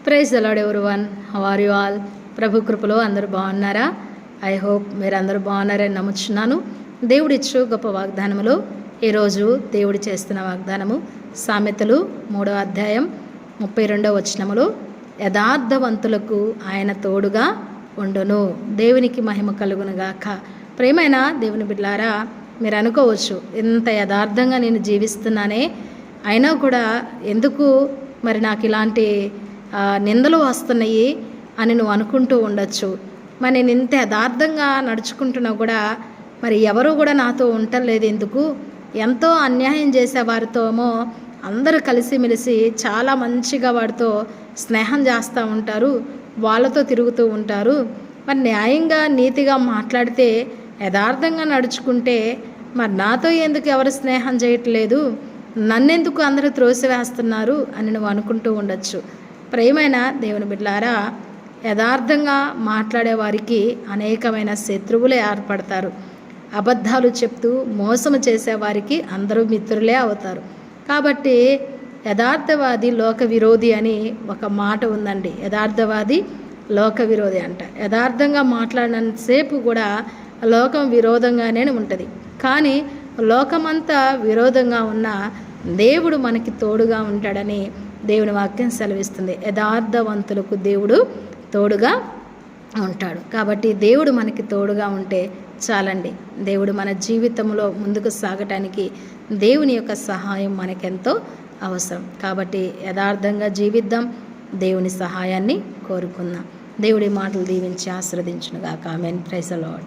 Praise the Lord everyone. How are you all? ప్రభు కృపలో అందరూ బాగున్నారా? ఐ హోప్ మీరు అందరూ బాగున్నారని నమ్ముచున్నాను. దేవుడిచ్చు గొప్ప వాగ్దానములో ఈరోజు దేవుడు చేస్తున్న వాగ్దానము సామెతలు 3వ అధ్యాయం 32వ వచనములో, యథార్థవంతులకు ఆయన తోడుగా ఉండును. దేవునికి మహిమ కలుగునుగాక. ప్రేమైన దేవుని బిడ్డలారా, మీరు అనుకోవచ్చు, ఇంత యథార్థంగా నేను జీవిస్తున్నానే, అయినా కూడా ఎందుకు మరి నాకు ఇలాంటి నిందలు వస్తున్నాయి అని నువ్వు అనుకుంటూ ఉండొచ్చు. మరి నేను ఇంత యథార్థంగా నడుచుకుంటున్నా కూడా మరి ఎవరు కూడా నాతో ఉండలేదు ఎందుకు? ఎంతో అన్యాయం చేసే వారితోమో అందరూ కలిసిమెలిసి చాలా మంచిగా వాడితో స్నేహం చేస్తూ ఉంటారు, వాళ్ళతో తిరుగుతూ ఉంటారు. మరి న్యాయంగా నీతిగా మాట్లాడితే, యథార్థంగా నడుచుకుంటే మరి నాతో ఎందుకు ఎవరు స్నేహం చేయట్లేదు, నన్నెందుకు అందరూ త్రోసివేస్తున్నారు అని నువ్వు అనుకుంటూ ఉండొచ్చు. ప్రియమైన దేవుని బిడ్డలారా, యథార్థంగా మాట్లాడే వారికి అనేకమైన శత్రువులే ఏర్పడతారు. అబద్ధాలు చెప్తూ మోసము చేసేవారికి అందరూ మిత్రులే అవుతారు. కాబట్టి యథార్థవాది లోక విరోధి అని ఒక మాట ఉందండి. యథార్థవాది లోక విరోధి అంట. యథార్థంగా మాట్లాడినంతసేపు కూడా లోకం విరోధంగానే ఉంటుంది. కానీ లోకమంతా విరోధంగా ఉన్న దేవుడు మనకి తోడుగా ఉంటాడని దేవుని వాక్యం సెలవిస్తుంది. యథార్థవంతులకు దేవుడు తోడుగా ఉంటాడు. కాబట్టి దేవుడు మనకి తోడుగా ఉంటే చాలండి. దేవుడు మన జీవితంలో ముందుకు సాగటానికి దేవుని యొక్క సహాయం మనకెంతో అవసరం. కాబట్టి యథార్థంగా జీవిద్దాం, దేవుని సహాయాన్ని కోరుకుందాం. దేవుడి మాటలు దీవించి ఆశీర్వదించునుగాక. ఆమేన్. Praise the lord.